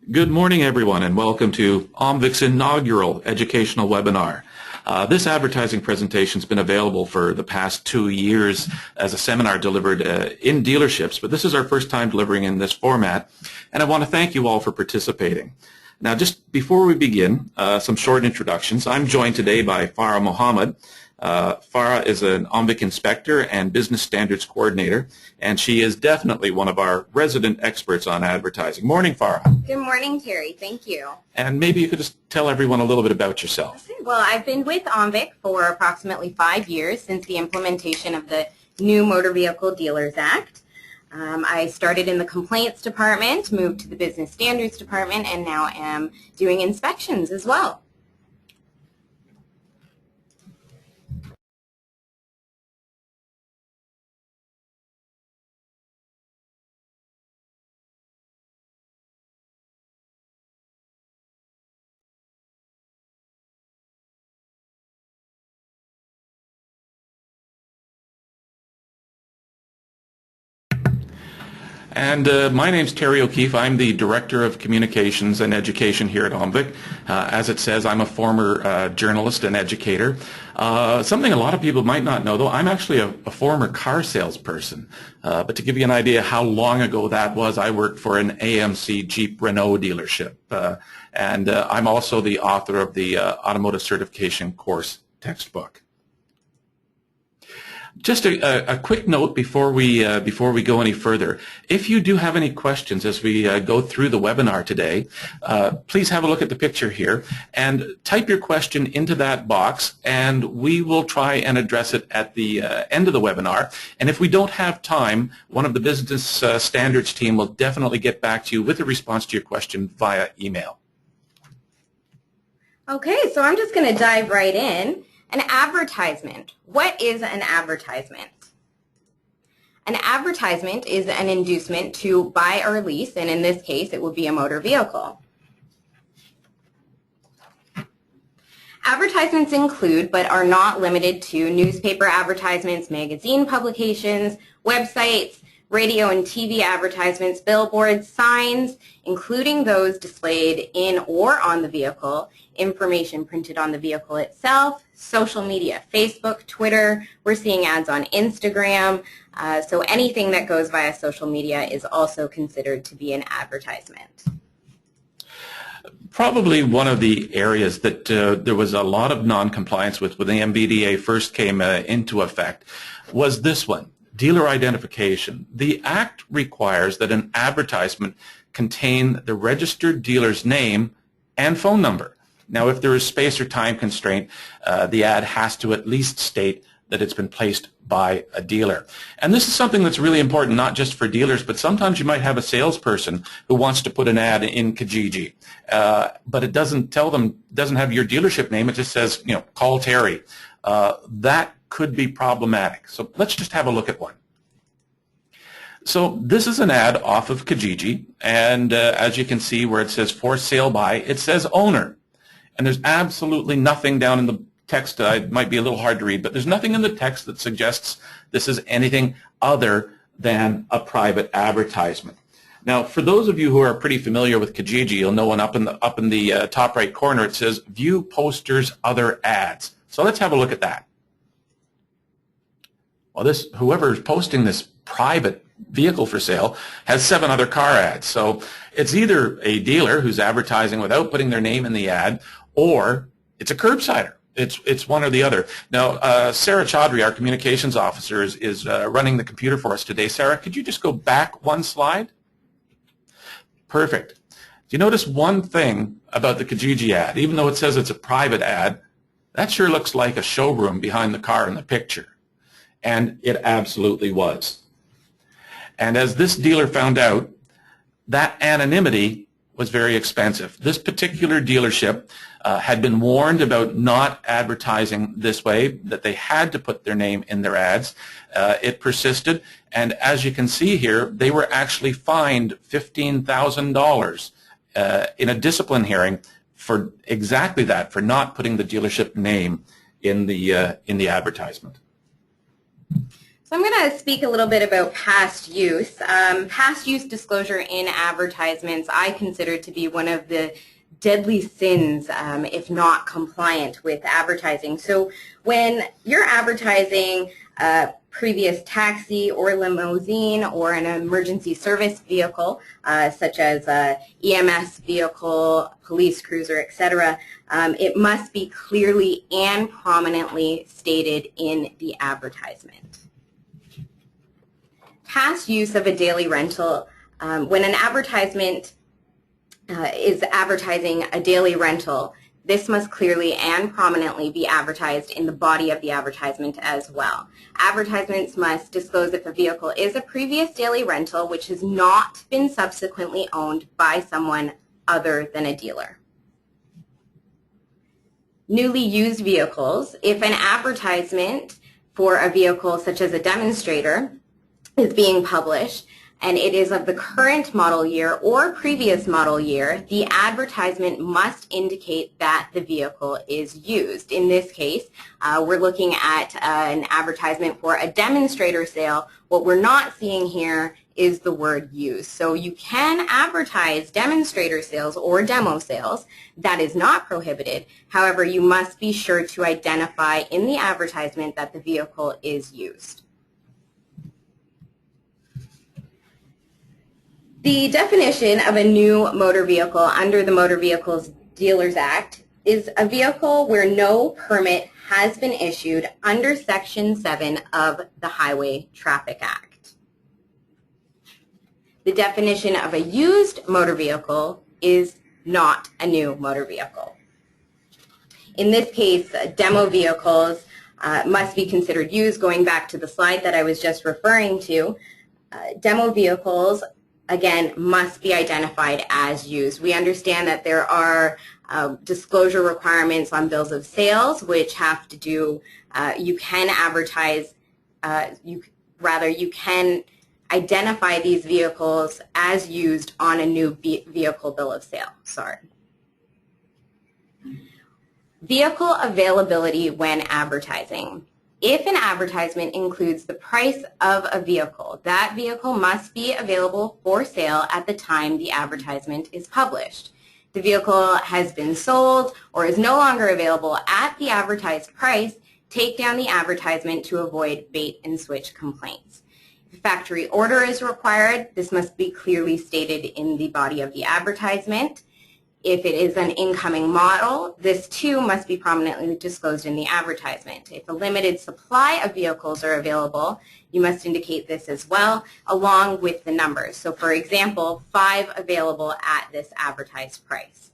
Good morning, everyone, and welcome to OMVIC's inaugural educational webinar. This advertising presentation has been available for the past 2 years as a seminar delivered in dealerships, but this is our first time delivering in this format, and I want to thank you all for participating. Now, just before we begin, some short introductions. I'm joined today by Farah Mohammed. Farah is an OMVIC inspector and business standards coordinator, and she is definitely one of our resident experts on advertising. Morning, Farah. Good morning, Terry. Thank you. And maybe you could just tell everyone a little bit about yourself. Okay. Well, I've been with OMVIC for approximately 5 years since the implementation of the new Motor Vehicle Dealers Act. I started in the complaints department, moved to the business standards department, and now am doing inspections as well. And my name's Terry O'Keefe. I'm the Director of Communications and Education here at OMVIC. As it says, I'm a former journalist and educator. Something a lot of people might not know, though, I'm actually a former car salesperson. But to give you an idea how long ago that was, I worked for an AMC Jeep Renault dealership. And I'm also the author of the Automotive Certification Course textbook. Just a quick note before we go any further. If you do have any questions as we go through the webinar today, please have a look at the picture here and type your question into that box, and we will try and address it at the end of the webinar. And if we don't have time, one of the business standards team will definitely get back to you with a response to your question via email. Okay, so I'm just going to dive right in. An advertisement. What is an advertisement? An advertisement is an inducement to buy or lease, and in this case, it would be a motor vehicle. Advertisements include, but are not limited to, newspaper advertisements, magazine publications, websites, radio and TV advertisements, billboards, signs, including those displayed in or on the vehicle, information printed on the vehicle itself, social media, Facebook, Twitter. We're seeing ads on Instagram. So anything that goes via social media is also considered to be an advertisement. Probably one of the areas that there was a lot of non-compliance with when the MVDA first came into effect was this one. Dealer identification. The Act requires that an advertisement contain the registered dealer's name and phone number. Now, if there is space or time constraint, the ad has to at least state that it's been placed by a dealer. And this is something that's really important, not just for dealers, but sometimes you might have a salesperson who wants to put an ad in Kijiji, but it doesn't tell them, doesn't have your dealership name. It just says, you know, call Terry. That could be problematic. So let's just have a look at one. So this is an ad off of Kijiji, and as you can see where it says for sale by, it says owner. And there's absolutely nothing down in the text. It might be a little hard to read, but there's nothing in the text that suggests this is anything other than a private advertisement. Now, for those of you who are pretty familiar with Kijiji, you'll know up in the top right corner it says view posters, other ads. So let's have a look at that. Well, whoever is posting this private vehicle for sale has 7 other car ads. So it's either a dealer who's advertising without putting their name in the ad, or it's a curbsider. It's one or the other. Now, Sarah Chaudhry, our communications officer, is running the computer for us today. Sarah, could you just go back one slide? Perfect. Do you notice one thing about the Kijiji ad? Even though it says it's a private ad, that sure looks like a showroom behind the car in the picture. And it absolutely was. And as this dealer found out, that anonymity was very expensive. This particular dealership had been warned about not advertising this way, that they had to put their name in their ads. It persisted, and as you can see here, they were actually fined $15,000 in a discipline hearing for exactly that, for not putting the dealership name in the advertisement. So I'm going to speak a little bit about past use. Past use disclosure in advertisements I consider to be one of the deadly sins if not compliant with advertising. So when you're advertising a previous taxi or limousine or an emergency service vehicle such as a EMS vehicle, police cruiser, etc., it must be clearly and prominently stated in the advertisement. Past use of a daily rental, when an advertisement is advertising a daily rental, this must clearly and prominently be advertised in the body of the advertisement as well. Advertisements must disclose if a vehicle is a previous daily rental which has not been subsequently owned by someone other than a dealer. Newly used vehicles, if an advertisement for a vehicle such as a demonstrator is being published and it is of the current model year or previous model year, the advertisement must indicate that the vehicle is used. In this case, we're looking at an advertisement for a demonstrator sale. What we're not seeing here is the word used. So you can advertise demonstrator sales or demo sales. That is not prohibited. However, you must be sure to identify in the advertisement that the vehicle is used. The definition of a new motor vehicle under the Motor Vehicles Dealers Act is a vehicle where no permit has been issued under Section 7 of the Highway Traffic Act. The definition of a used motor vehicle is not a new motor vehicle. In this case, demo vehicles must be considered used. Going back to the slide that I was just referring to, demo vehicles again, must be identified as used. We understand that there are disclosure requirements on bills of sales, which have to do, you can advertise, you can identify these vehicles as used on a new vehicle bill of sale. Sorry. Vehicle availability when advertising. If an advertisement includes the price of a vehicle, that vehicle must be available for sale at the time the advertisement is published. The vehicle has been sold or is no longer available at the advertised price, take down the advertisement to avoid bait and switch complaints. If a factory order is required, this must be clearly stated in the body of the advertisement. If it is an incoming model, this too must be prominently disclosed in the advertisement. If a limited supply of vehicles are available, you must indicate this as well, along with the numbers. So for example, 5 available at this advertised price.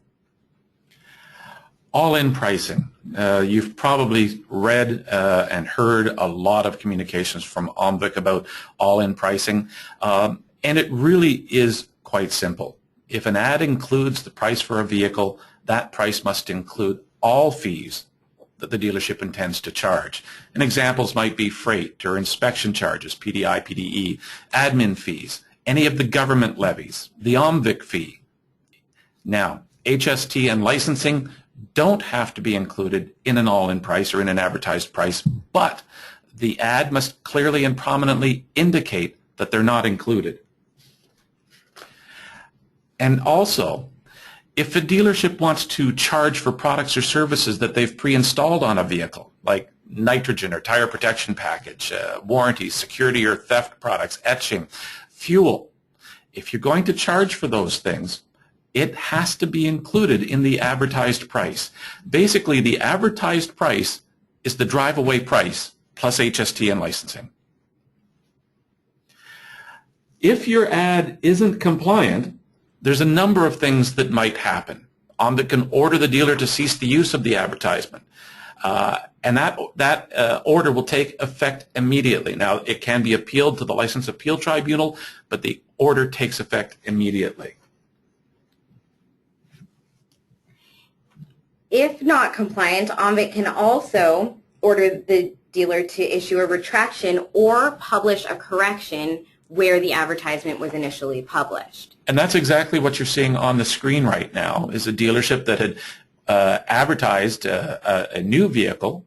All-in pricing. You've probably read and heard a lot of communications from OMVIC about all-in pricing, and it really is quite simple. If an ad includes the price for a vehicle, that price must include all fees that the dealership intends to charge. And examples might be freight or inspection charges, PDI, PDE, admin fees, any of the government levies, the OMVIC fee. Now, HST and licensing don't have to be included in an all-in price or in an advertised price, but the ad must clearly and prominently indicate that they're not included. And also, if a dealership wants to charge for products or services that they've pre-installed on a vehicle, like nitrogen or tire protection package, warranties, security or theft products, etching, fuel, if you're going to charge for those things, it has to be included in the advertised price. Basically, the advertised price is the drive-away price plus HST and licensing. If your ad isn't compliant, there's a number of things that might happen. OMVIC can order the dealer to cease the use of the advertisement, and that order will take effect immediately. Now, it can be appealed to the License Appeal Tribunal, but the order takes effect immediately. If not compliant, OMVIC can also order the dealer to issue a retraction or publish a correction where the advertisement was initially published. And that's exactly what you're seeing on the screen right now, is a dealership that had advertised a new vehicle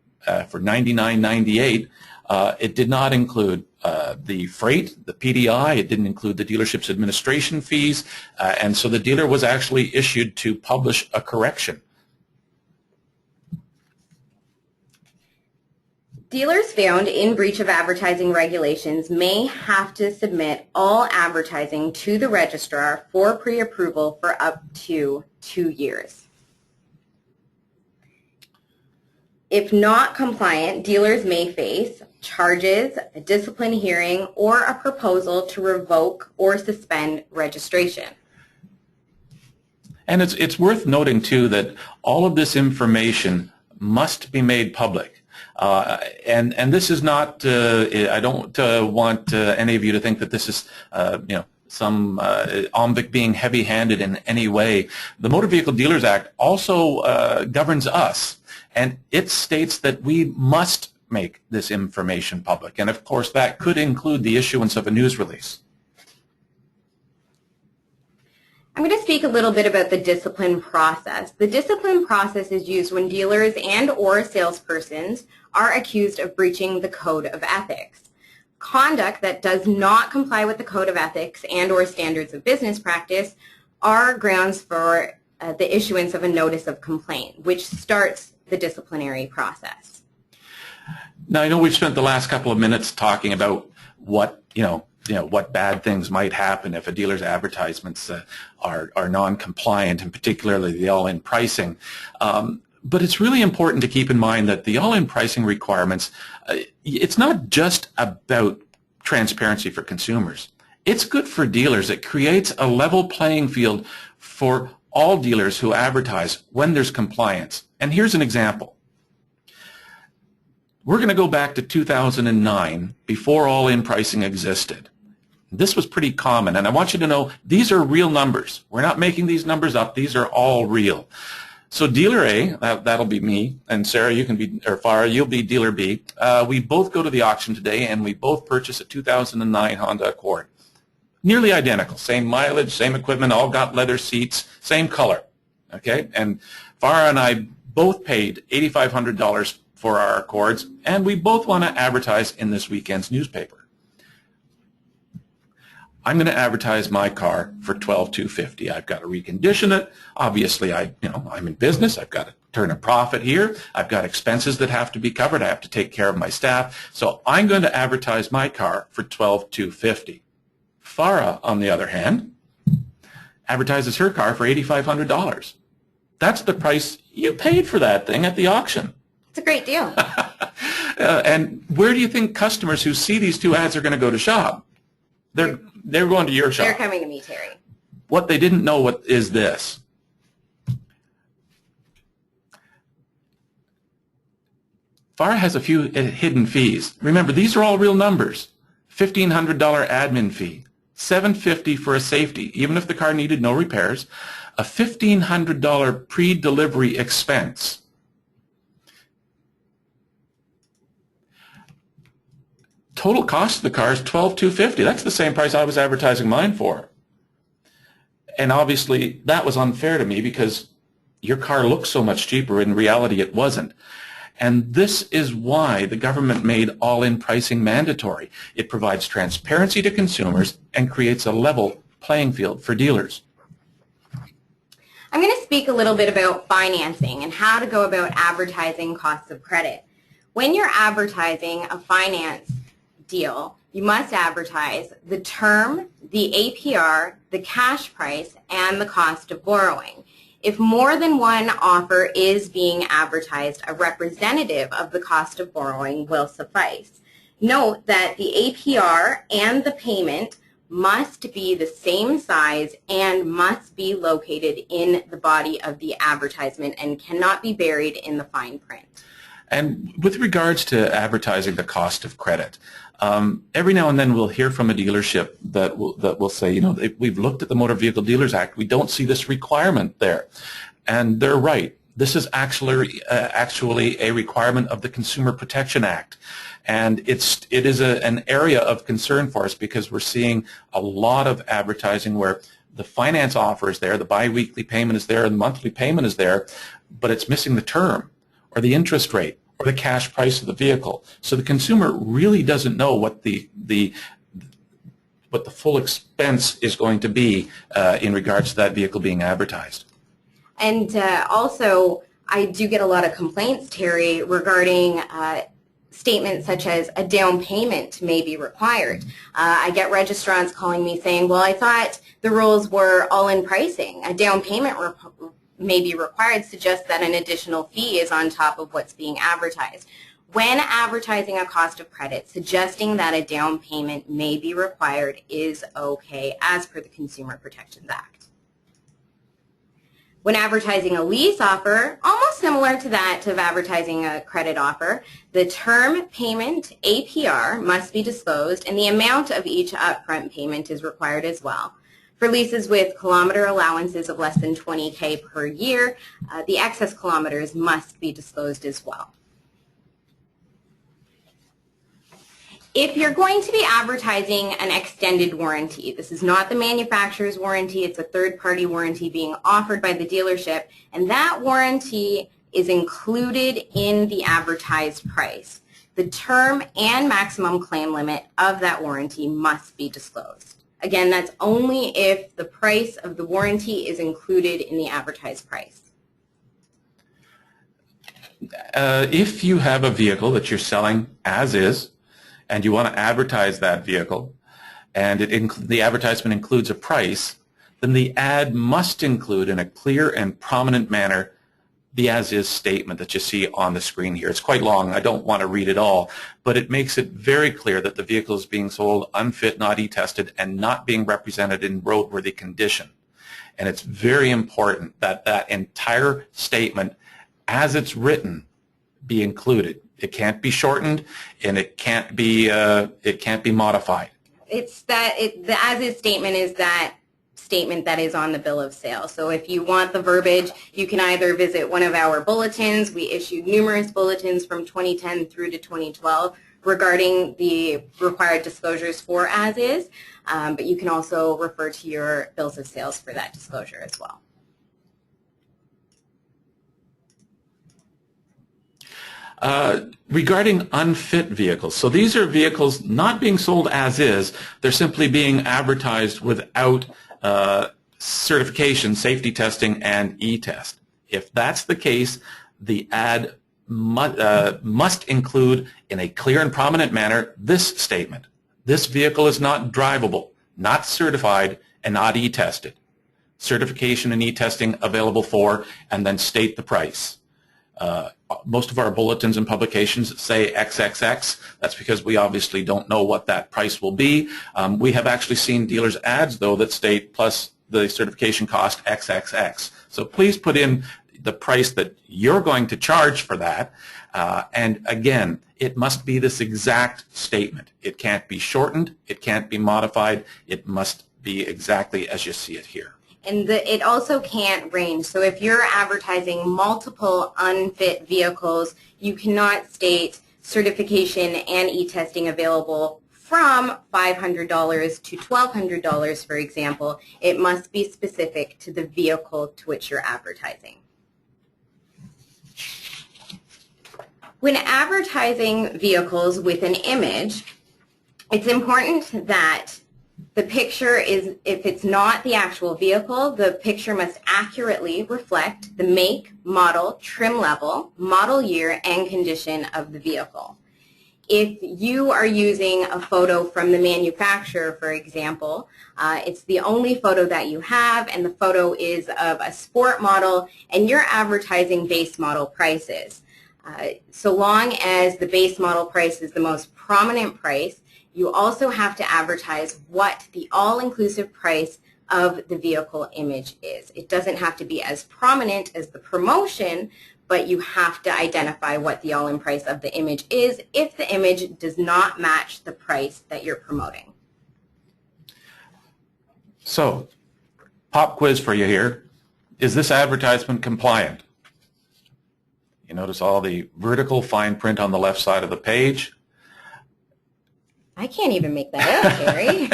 for $99.98 It did not include the freight, the PDI. It didn't include the dealership's administration fees, and so the dealer was actually issued to publish a correction. Dealers found in breach of advertising regulations may have to submit all advertising to the registrar for pre-approval for up to 2 years. If not compliant, dealers may face charges, a discipline hearing, or a proposal to revoke or suspend registration. And it's worth noting, too, that all of this information must be made public. And this is not, I don't want any of you to think that this is, some OMVIC being heavy-handed in any way. The Motor Vehicle Dealers Act also governs us, and it states that we must make this information public. And, of course, that could include the issuance of a news release. I'm going to speak a little bit about the discipline process. The discipline process is used when dealers and or salespersons are accused of breaching the code of ethics. Conduct that does not comply with the code of ethics and or standards of business practice are grounds for the issuance of a notice of complaint, which starts the disciplinary process. Now, I know we've spent the last couple of minutes talking about what, what bad things might happen if a dealer's advertisements are non-compliant, and particularly the all-in pricing. But it's really important to keep in mind that the all-in pricing requirements, it's not just about transparency for consumers. It's good for dealers. It creates a level playing field for all dealers who advertise when there's compliance. And here's an example. We're going to go back to 2009, before all-in pricing existed. This was pretty common, and I want you to know these are real numbers. We're not making these numbers up. These are all real. So dealer A, that'll be me, and Sarah, you can be, or Farah, you'll be dealer B. We both go to the auction today, and we both purchase a 2009 Honda Accord. Nearly identical, same mileage, same equipment, all got leather seats, same color. Okay, and Farah and I both paid $8,500 for our Accords, and we both want to advertise in this weekend's newspaper. I'm going to advertise my car for $12,250. I've got to recondition it. Obviously, I'm in business. I've got to turn a profit here. I've got expenses that have to be covered. I have to take care of my staff. So I'm going to advertise my car for $12,250. Farah, on the other hand, advertises her car for $8,500. That's the price you paid for that thing at the auction. It's a great deal. And where do you think customers who see these two ads are going to go to shop? They're going to your shop. They're coming to me, Terry. What they didn't know is this. Farah has a few hidden fees. Remember, these are all real numbers. $1,500 admin fee, $750 for a safety, even if the car needed no repairs, a $1,500 pre-delivery expense. Total cost of the car is $12,250. That's the same price I was advertising mine for. And obviously, that was unfair to me because your car looks so much cheaper. In reality, it wasn't. And this is why the government made all-in pricing mandatory. It provides transparency to consumers and creates a level playing field for dealers. I'm going to speak a little bit about financing and how to go about advertising costs of credit. When you're advertising a finance deal, you must advertise the term, the APR, the cash price, and the cost of borrowing. If more than one offer is being advertised, a representative of the cost of borrowing will suffice. Note that the APR and the payment must be the same size and must be located in the body of the advertisement and cannot be buried in the fine print. And with regards to advertising the cost of credit, every now and then we'll hear from a dealership that will say, we've looked at the Motor Vehicle Dealers Act, we don't see this requirement there. And they're right. This is actually a requirement of the Consumer Protection Act. And it is an area of concern for us because we're seeing a lot of advertising where the finance offer is there, the biweekly payment is there, and the monthly payment is there, but it's missing the term or the interest rate or the cash price of the vehicle. So the consumer really doesn't know what the full expense is going to be in regards to that vehicle being advertised. And also, I do get a lot of complaints, Terry, regarding statements such as a down payment may be required. I get registrants calling me saying, well, I thought the rules were all in pricing. A down payment may be required suggests that an additional fee is on top of what's being advertised. When advertising a cost of credit, suggesting that a down payment may be required is okay as per the Consumer Protections Act. When advertising a lease offer, almost similar to that of advertising a credit offer, the term payment, APR, must be disclosed, and the amount of each upfront payment is required as well. For leases with kilometer allowances of less than 20K per year, the excess kilometers must be disclosed as well. If you're going to be advertising an extended warranty, this is not the manufacturer's warranty, it's a third-party warranty being offered by the dealership, and that warranty is included in the advertised price. The term and maximum claim limit of that warranty must be disclosed. Again, that's only if the price of the warranty is included in the advertised price. If you have a vehicle that you're selling as is, and you want to advertise that vehicle, and the advertisement includes a price, then the ad must include in a clear and prominent manner the as-is statement that you see on the screen here. It's quite long. I don't want to read it all, but it makes it very clear that the vehicle is being sold unfit, not e-tested, and not being represented in roadworthy condition. And it's very important that that entire statement, as it's written, be included. It can't be shortened, and it can't be modified. It's that the as-is statement is that statement that is on the bill of sale. So if you want the verbiage, you can either visit one of our bulletins. We issued numerous bulletins from 2010 through to 2012 regarding the required disclosures for as-is, but you can also refer to your bills of sales for that disclosure as well. Regarding unfit vehicles, so these are vehicles not being sold as is, they're simply being advertised without certification, safety testing, and e-test. If that's the case, the ad must include in a clear and prominent manner this statement: this vehicle is not drivable, not certified, and not e-tested. Certification and e-testing available for, and then state the price. Most of our bulletins and publications say XXX. That's because we obviously don't know what that price will be. We have actually seen dealers' ads, though, that state plus the certification cost XXX. So please put in the price that you're going to charge for that. And again, it must be this exact statement. It can't be shortened. It can't be modified. It must be exactly as you see it here. And it also can't range. So if you're advertising multiple unfit vehicles, you cannot state certification and e-testing available from $500 to $1,200, for example. It must be specific to the vehicle to which you're advertising. When advertising vehicles with an image, it's important that the picture is, if it's not the actual vehicle, the picture must accurately reflect the make, model, trim level, model year, and condition of the vehicle. If you are using a photo from the manufacturer, for example, it's the only photo that you have, and the photo is of a sport model, and you're advertising base model prices. So long as the base model price is the most prominent price, you also have to advertise what the all-inclusive price of the vehicle image is. It doesn't have to be as prominent as the promotion, but you have to identify what the all-in price of the image is if the image does not match the price that you're promoting. So, pop quiz for you here. Is this advertisement compliant? You notice all the vertical fine print on the left side of the page. I can't even make that out, Gary.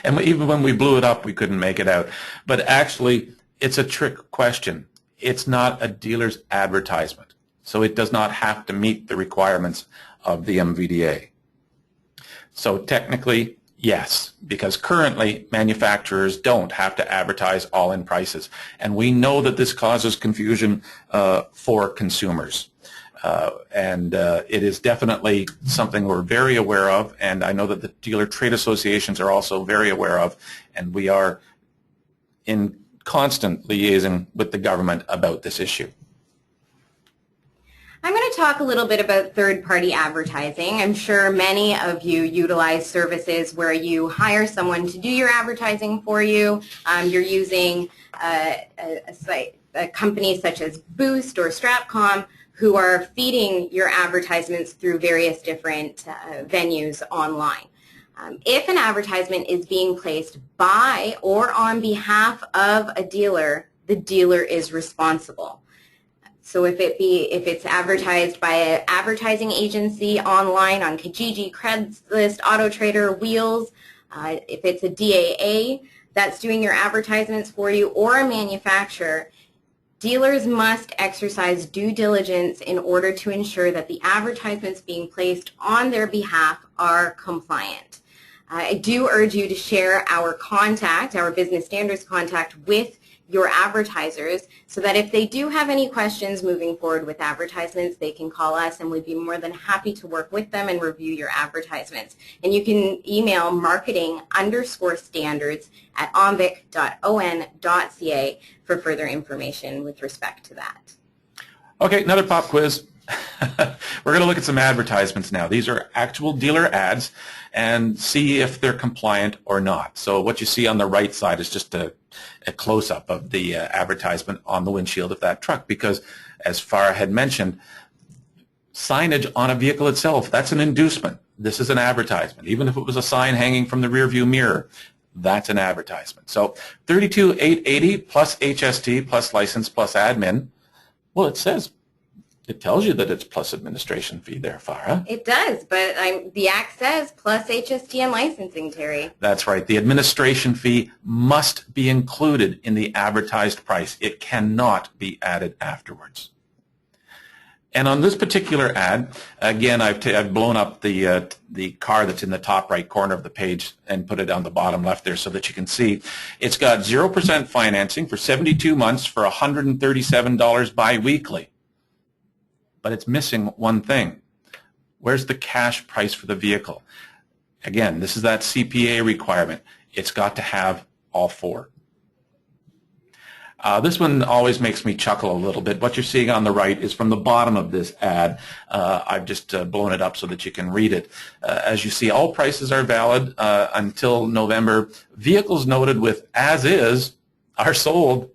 And even when we blew it up, we couldn't make it out. But actually, it's a trick question. It's not a dealer's advertisement. So it does not have to meet the requirements of the MVDA. So technically, yes, because currently manufacturers don't have to advertise all-in prices. And we know that this causes confusion for consumers. It is definitely something we're very aware of, and I know that the dealer trade associations are also very aware of, and we are in constant liaison with the government about this issue. I'm going to talk a little bit about third-party advertising. I'm sure many of you utilize services where you hire someone to do your advertising for you. You're using a company such as Boost or Stratcom who are feeding your advertisements through various different venues online. If an advertisement is being placed by or on behalf of a dealer, the dealer is responsible. So if it's advertised by an advertising agency online on Kijiji, Craigslist, AutoTrader, Wheels, if it's a DAA that's doing your advertisements for you, or a manufacturer, dealers must exercise due diligence in order to ensure that the advertisements being placed on their behalf are compliant. I do urge you to share our contact, our business standards contact, with your advertisers so that if they do have any questions moving forward with advertisements, they can call us and we'd be more than happy to work with them and review your advertisements. And you can email marketing_standards@omvic.on.ca for further information with respect to that. Okay, another pop quiz. We're going to look at some advertisements now. These are actual dealer ads and see if they're compliant or not. So what you see on the right side is just a close-up of the advertisement on the windshield of that truck, because as Farah had mentioned, signage on a vehicle itself, that's an inducement. This is an advertisement. Even if it was a sign hanging from the rearview mirror, that's an advertisement. So $32,880 plus HST plus license plus admin. Well, it tells you that it's plus administration fee there, Farah. It does, but the Act says plus HST and licensing, Terry. That's right. The administration fee must be included in the advertised price. It cannot be added afterwards. And on this particular ad, again, I've blown up the car that's in the top right corner of the page and put it on the bottom left there so that you can see. It's got 0% financing for 72 months for $137 biweekly. But it's missing one thing. Where's the cash price for the vehicle? Again, this is that CPA requirement. It's got to have all four. This one always makes me chuckle a little bit. What you're seeing on the right is from the bottom of this ad. I've just blown it up so that you can read it. As you see, all prices are valid until November. Vehicles noted with as is are sold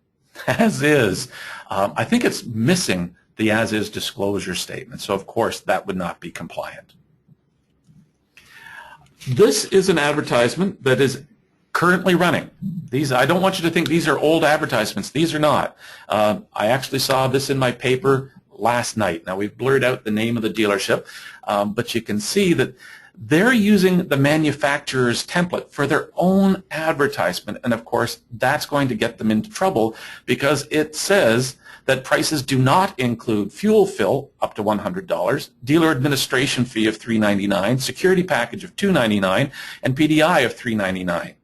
as is. I think it's missing the as-is disclosure statement. So, of course, that would not be compliant. This is an advertisement that is currently running. I don't want you to think these are old advertisements. These are not. I actually saw this in my paper last night. Now, we've blurred out the name of the dealership, but you can see that they're using the manufacturer's template for their own advertisement. And, of course, that's going to get them into trouble because it says that prices do not include fuel fill up to $100, dealer administration fee of $399, security package of $299, and PDI of $399.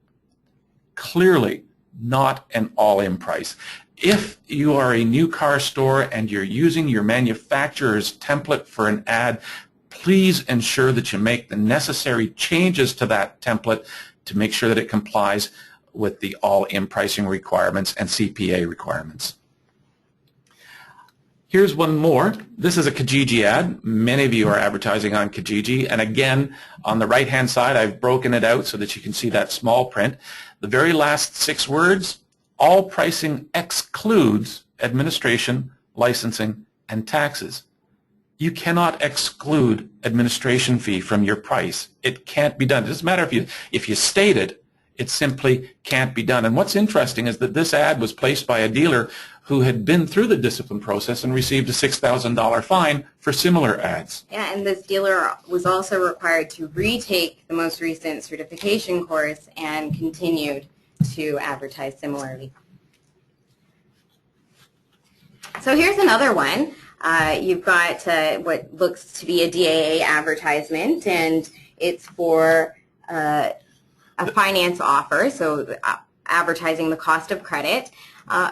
Clearly not an all-in price. If you are a new car store and you're using your manufacturer's template for an ad, please ensure that you make the necessary changes to that template to make sure that it complies with the all-in pricing requirements and CPA requirements. Here's one more. This is a Kijiji ad. Many of you are advertising on Kijiji. And again, on the right-hand side, I've broken it out so that you can see that small print. The very last 6 words, all pricing excludes administration, licensing, and taxes. You cannot exclude administration fee from your price. It can't be done. It doesn't matter if you state it, it simply can't be done. And what's interesting is that this ad was placed by a dealer who had been through the discipline process and received a $6,000 fine for similar ads. Yeah, and this dealer was also required to retake the most recent certification course and continued to advertise similarly. So here's another one. You've got what looks to be a DAA advertisement, and it's for a finance offer, so advertising the cost of credit.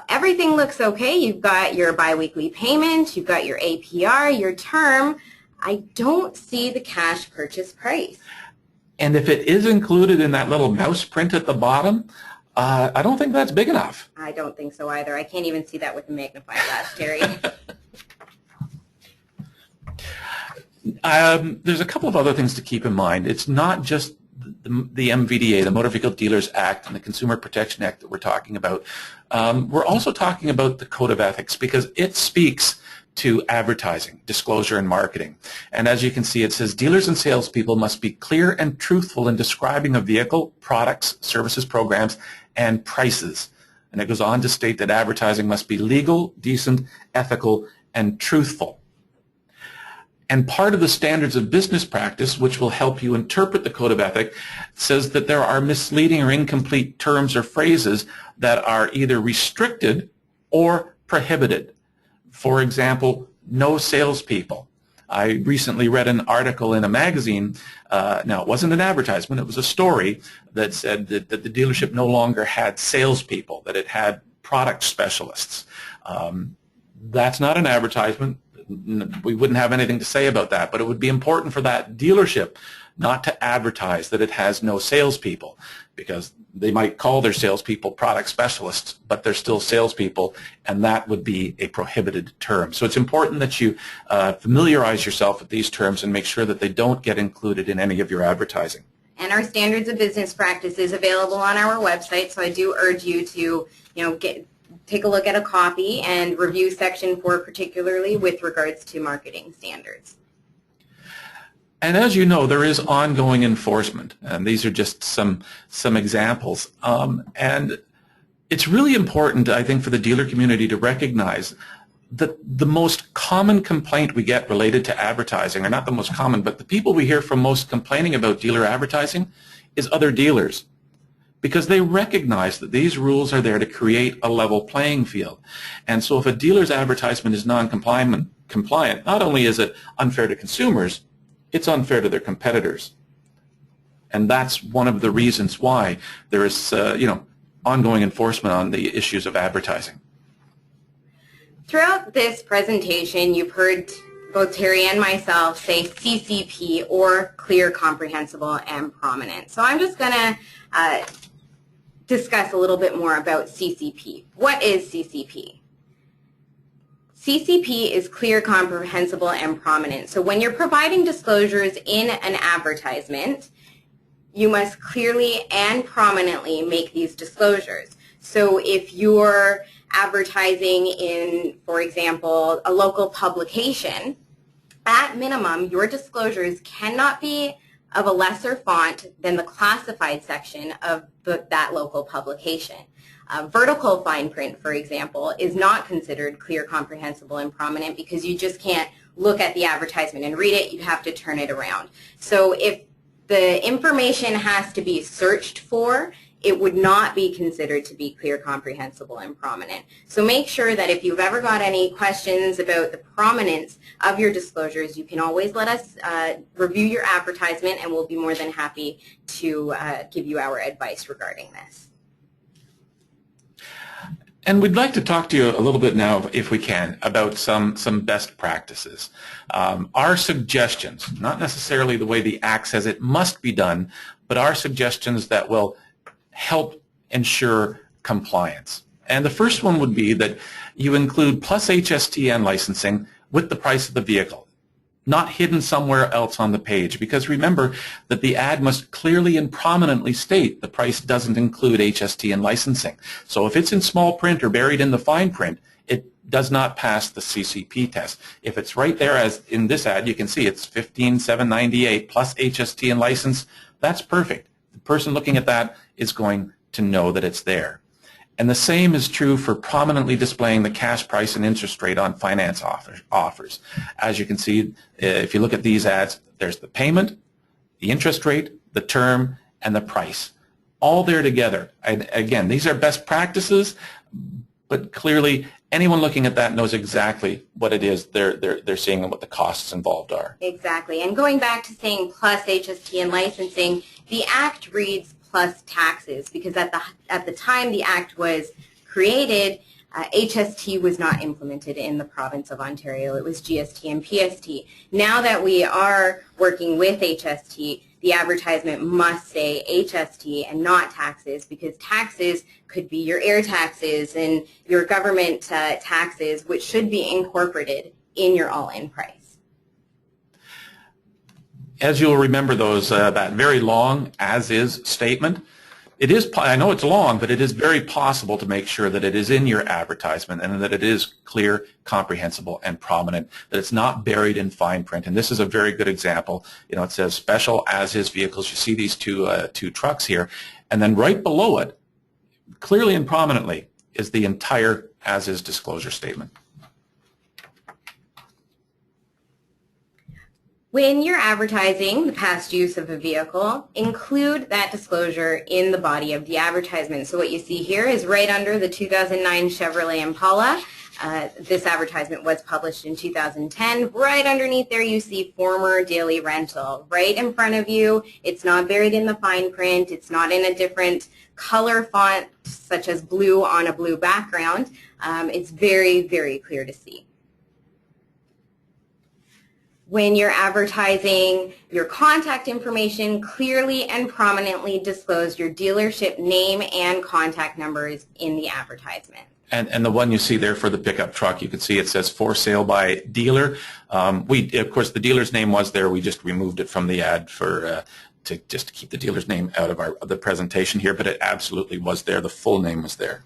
Everything looks okay. You've got your biweekly payment, you've got your APR, your term. I don't see the cash purchase price. And if it is included in that little mouse print at the bottom, I don't think that's big enough. I don't think so either. I can't even see that with a magnifying glass, Terry. There's a couple of other things to keep in mind. It's not just the MVDA, the Motor Vehicle Dealers Act, and the Consumer Protection Act that we're talking about. We're also talking about the Code of Ethics because it speaks to advertising, disclosure, and marketing. And as you can see, it says dealers and salespeople must be clear and truthful in describing a vehicle, products, services, programs, and prices. And it goes on to state that advertising must be legal, decent, ethical, and truthful. And part of the standards of business practice, which will help you interpret the Code of Ethics, says that there are misleading or incomplete terms or phrases that are either restricted or prohibited. For example, no salespeople. I recently read an article in a magazine. Now, it wasn't an advertisement. It was a story that said that the dealership no longer had salespeople, that it had product specialists. That's not an advertisement. We wouldn't have anything to say about that, but it would be important for that dealership not to advertise that it has no salespeople, because they might call their salespeople product specialists, but they're still salespeople, and that would be a prohibited term. So it's important that you familiarize yourself with these terms and make sure that they don't get included in any of your advertising. And our standards of business practice is available on our website, so I do urge you to, take a look at a copy and review Section 4 particularly with regards to marketing standards. And as you know, there is ongoing enforcement, and these are just some examples. And it's really important, I think, for the dealer community to recognize that the most common complaint we get related to advertising, or not the most common, but the people we hear from most complaining about dealer advertising is other dealers, because they recognize that these rules are there to create a level playing field. And so if a dealer's advertisement is non-compliant, not only is it unfair to consumers, it's unfair to their competitors. And that's one of the reasons why there is ongoing enforcement on the issues of advertising. Throughout this presentation, you've heard both Terry and myself say CCP, or clear, comprehensible, and prominent. So I'm just going to discuss a little bit more about CCP. What is CCP? CCP is clear, comprehensible, and prominent. So when you're providing disclosures in an advertisement, you must clearly and prominently make these disclosures. So if you're advertising in, for example, a local publication, at minimum, your disclosures cannot be of a lesser font than the classified section of that local publication. Vertical fine print, for example, is not considered clear, comprehensible, and prominent because you just can't look at the advertisement and read it. You'd have to turn it around. So if the information has to be searched for, it would not be considered to be clear, comprehensible, and prominent. So make sure that if you've ever got any questions about the prominence of your disclosures, you can always let us review your advertisement, and we'll be more than happy to give you our advice regarding this. And we'd like to talk to you a little bit now, if we can, about some best practices. Our suggestions, not necessarily the way the Act says it must be done, but our suggestions that will help ensure compliance. And the first one would be that you include plus HSTN licensing with the price of the vehicle, not hidden somewhere else on the page, because remember that the ad must clearly and prominently state the price doesn't include HSTN licensing. So if it's in small print or buried in the fine print, it does not pass the CCP test. If it's right there, as in this ad, you can see it's $15,798 plus HSTN license, that's perfect. The person looking at that is going to know that it's there. And the same is true for prominently displaying the cash price and interest rate on finance offers. As you can see, if you look at these ads, there's the payment, the interest rate, the term, and the price, all there together. And again, these are best practices, but clearly anyone looking at that knows exactly what it is they're seeing and what the costs involved are. Exactly. And going back to saying plus HST and licensing, the Act reads plus taxes because at the time the Act was created, HST was not implemented in the province of Ontario. It was GST and PST. Now that we are working with HST, the advertisement must say HST and not taxes, because taxes could be your air taxes and your government taxes, which should be incorporated in your all-in price. As you'll remember those, that very long as-is statement, it is, I know it's long, but it is very possible to make sure that it is in your advertisement and that it is clear, comprehensible, and prominent, that it's not buried in fine print. And this is a very good example. You know, it says special as-is vehicles. You see these two trucks here. And then right below it, clearly and prominently, is the entire as-is disclosure statement. When you're advertising the past use of a vehicle, include that disclosure in the body of the advertisement. So what you see here is right under the 2009 Chevrolet Impala. This advertisement was published in 2010. Right underneath there you see former daily rental. Right in front of you, it's not buried in the fine print. It's not in a different color font such as blue on a blue background. It's very, very clear to see. When you're advertising your contact information, clearly and prominently disclose your dealership name and contact numbers in the advertisement. And the one you see there for the pickup truck, you can see it says for sale by dealer. Of course, the dealer's name was there. We just removed it from the ad for to just keep the dealer's name out of the presentation here, but it absolutely was there. The full name was there.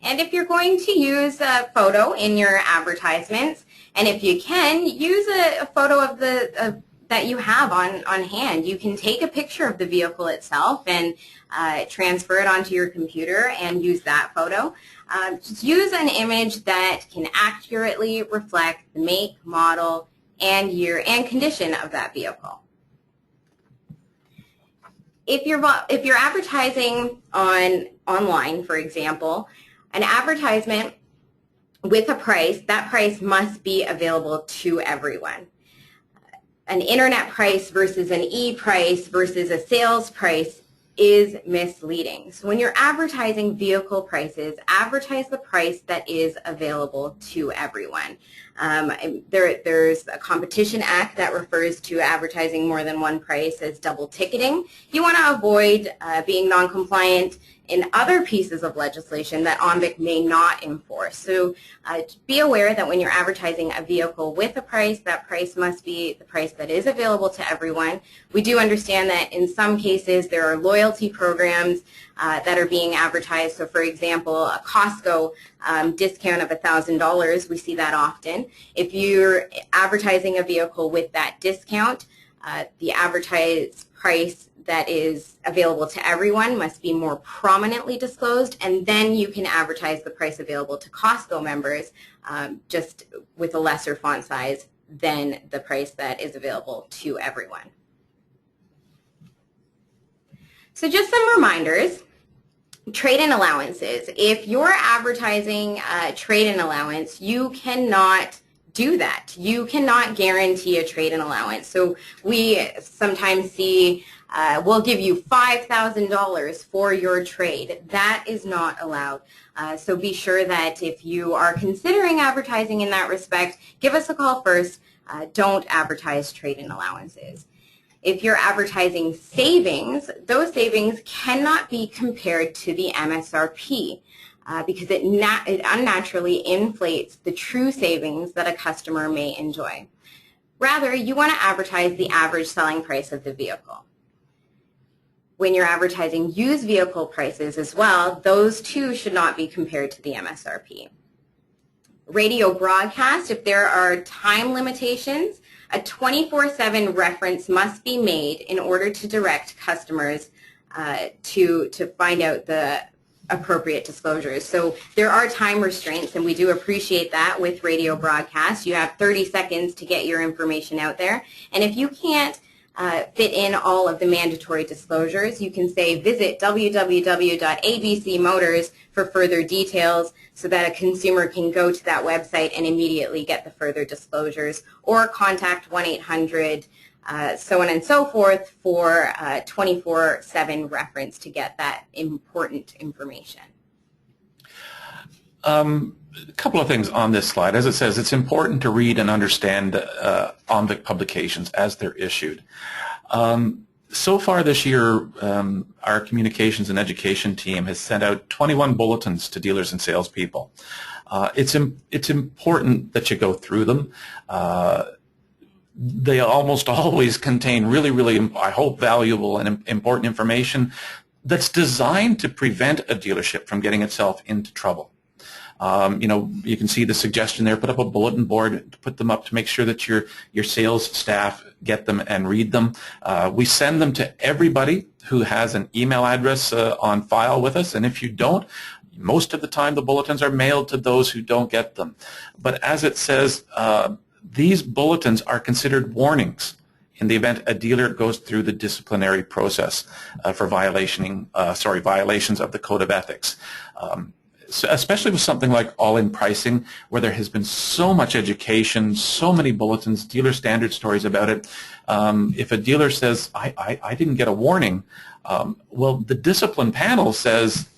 And if you're going to use a photo in your advertisements, and if you can, use a photo of that you have on hand. You can take a picture of the vehicle itself and transfer it onto your computer and use that photo. Just use an image that can accurately reflect the make, model, and year and condition of that vehicle. If you're advertising online, for example, an advertisement with a price, that price must be available to everyone. An internet price versus an e-price versus a sales price is misleading. So when you're advertising vehicle prices, advertise the price that is available to everyone. There's a Competition Act that refers to advertising more than one price as double ticketing. You want to avoid being non-compliant in other pieces of legislation that OMVIC may not enforce. So be aware that when you're advertising a vehicle with a price, that price must be the price that is available to everyone. We do understand that in some cases there are loyalty programs that are being advertised. So for example, a Costco discount of $1,000, we see that often. If you're advertising a vehicle with that discount, the advertised price that is available to everyone must be more prominently disclosed, and then you can advertise the price available to Costco members just with a lesser font size than the price that is available to everyone. So just some reminders. Trade-in allowances. If you're advertising trade-in allowance, you cannot do that. You cannot guarantee a trade-in allowance. So we sometimes see, we'll give you $5,000 for your trade. That is not allowed. So be sure that if you are considering advertising in that respect, give us a call first. Don't advertise trade-in allowances. If you're advertising savings, those savings cannot be compared to the MSRP. Because it unnaturally inflates the true savings that a customer may enjoy. Rather, you want to advertise the average selling price of the vehicle. When you're advertising used vehicle prices as well, those too should not be compared to the MSRP. Radio broadcast, if there are time limitations, a 24/7 reference must be made in order to direct customers to find out the appropriate disclosures. So there are time restraints, and we do appreciate that with radio broadcast. You have 30 seconds to get your information out there, and if you can't fit in all of the mandatory disclosures. You can say visit www.abcmotors for further details so that a consumer can go to that website and immediately get the further disclosures, or contact 1-800 so on and so forth for 24/7 reference to get that important information. A couple of things on this slide. As it says, it's important to read and understand OMVIC publications as they're issued. So far this year, our communications and education team has sent out 21 bulletins to dealers and salespeople. It's important that you go through them. They almost always contain really, I hope, valuable and important information that's designed to prevent a dealership from getting itself into trouble. You know, you can see the suggestion there, put up a bulletin board, put them up to make sure that your sales staff get them and read them. We send them to everybody who has an email address on file with us, and if you don't, most of the time the bulletins are mailed to those who don't get them. But as it says, these bulletins are considered warnings in the event a dealer goes through the disciplinary process for violations of the Code of Ethics. So especially with something like all-in pricing, where there has been so much education, so many bulletins, dealer standard stories about it. If a dealer says, I didn't get a warning, well, the discipline panel says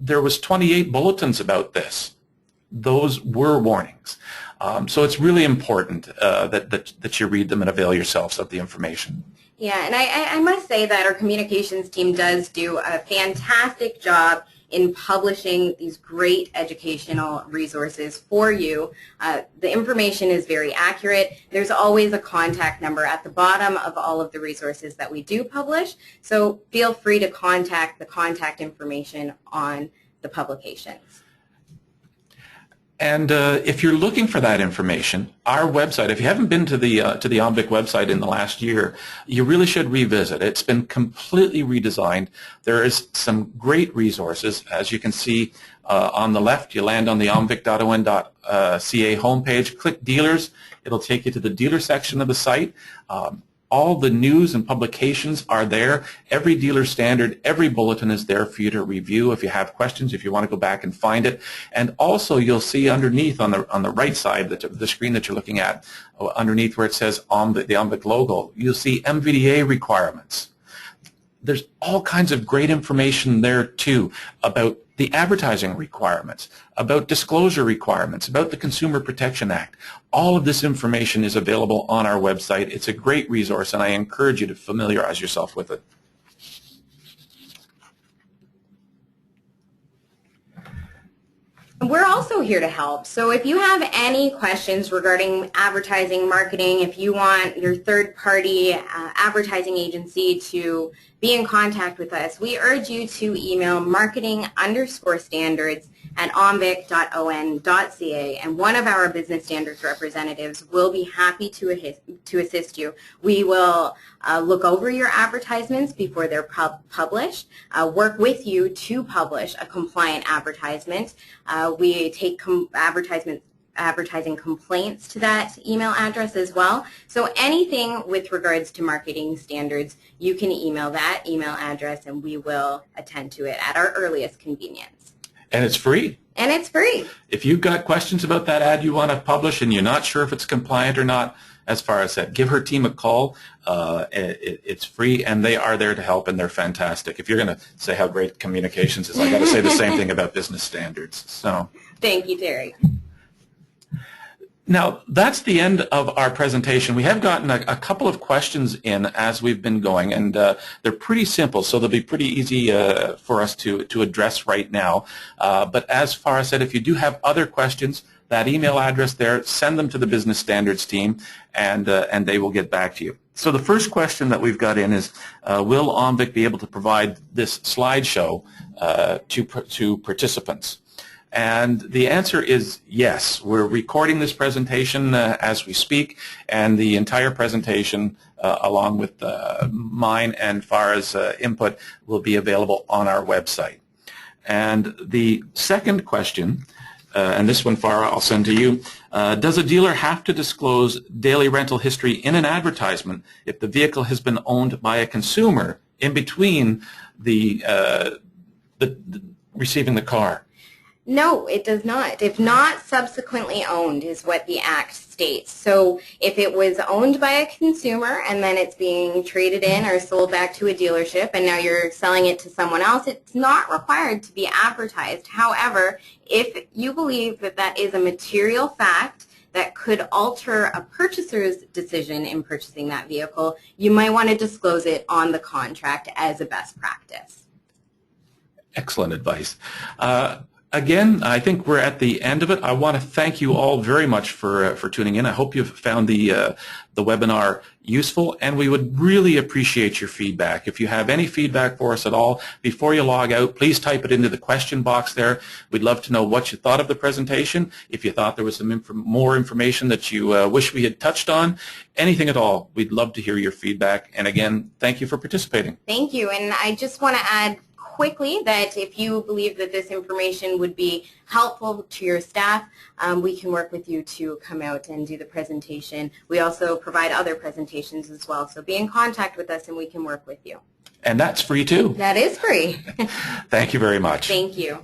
there was 28 bulletins about this. Those were warnings. So it's really important that you read them and avail yourselves of the information. Yeah, and I must say that our communications team does do a fantastic job in publishing these great educational resources for you. The information is very accurate. There's always a contact number at the bottom of all of the resources that we do publish, so feel free to contact the contact information on the publications. And if you're looking for that information, our website, if you haven't been to the OMVIC website in the last year, you really should revisit. It's been completely redesigned. There is some great resources. As you can see on the left, you land on the omvic.on.ca homepage. Click Dealers. It'll take you to the dealer section of the site. All the news and publications are there. Every dealer standard, every bulletin is there for you to review if you have questions, if you want to go back and find it. And also you'll see underneath on the right side, the screen that you're looking at, underneath where it says the OMVIC logo, you'll see MVDA requirements. There's all kinds of great information there too about the advertising requirements, about disclosure requirements, about the Consumer Protection Act. All of this information is available on our website. It's a great resource, and I encourage you to familiarize yourself with it. We're also here to help. So if you have any questions regarding advertising, marketing, if you want your third-party advertising agency to be in contact with us, we urge you to email marketing_standards@omvic.on.ca, and one of our business standards representatives will be happy to assist you. We will look over your advertisements before they're published, work with you to publish a compliant advertisement. We take advertising complaints to that email address as well. So anything with regards to marketing standards, you can email that email address and we will attend to it at our earliest convenience. And it's free. And it's free. If you've got questions about that ad you want to publish and you're not sure if it's compliant or not, as far as that, give her team a call. It's free, and they are there to help, and they're fantastic. If you're going to say how great communications is, I got to say the same thing about business standards. So, thank you, Terry. Now, that's the end of our presentation. We have gotten a couple of questions in as we've been going, and they're pretty simple, so they'll be pretty easy for us to address right now. But as far as I said, if you do have other questions, that email address there, send them to the Business Standards team, and they will get back to you. So the first question that we've got in is, will OMVIC be able to provide this slideshow to participants? And the answer is yes. We're recording this presentation as we speak, and the entire presentation, along with mine and Farah's input, will be available on our website. And the second question and this one, Farah, I'll send to you. Does a dealer have to disclose daily rental history in an advertisement if the vehicle has been owned by a consumer in between the receiving the car? No, it does not. If not subsequently owned is what the Act states. So if it was owned by a consumer and then it's being traded in or sold back to a dealership and now you're selling it to someone else, it's not required to be advertised. However, if you believe that that is a material fact that could alter a purchaser's decision in purchasing that vehicle, you might want to disclose it on the contract as a best practice. Excellent advice. Again, I think we're at the end of it. I want to thank you all very much for tuning in. I hope you've found the webinar useful, and we would really appreciate your feedback. If you have any feedback for us at all, before you log out, please type it into the question box there. We'd love to know what you thought of the presentation, if you thought there was some more information that you wish we had touched on, anything at all. We'd love to hear your feedback. And again, thank you for participating. Thank you. And I just want to add quickly that if you believe that this information would be helpful to your staff, we can work with you to come out and do the presentation. We also provide other presentations as well, so be in contact with us and we can work with you. And that's free too. That is free. Thank you very much. Thank you.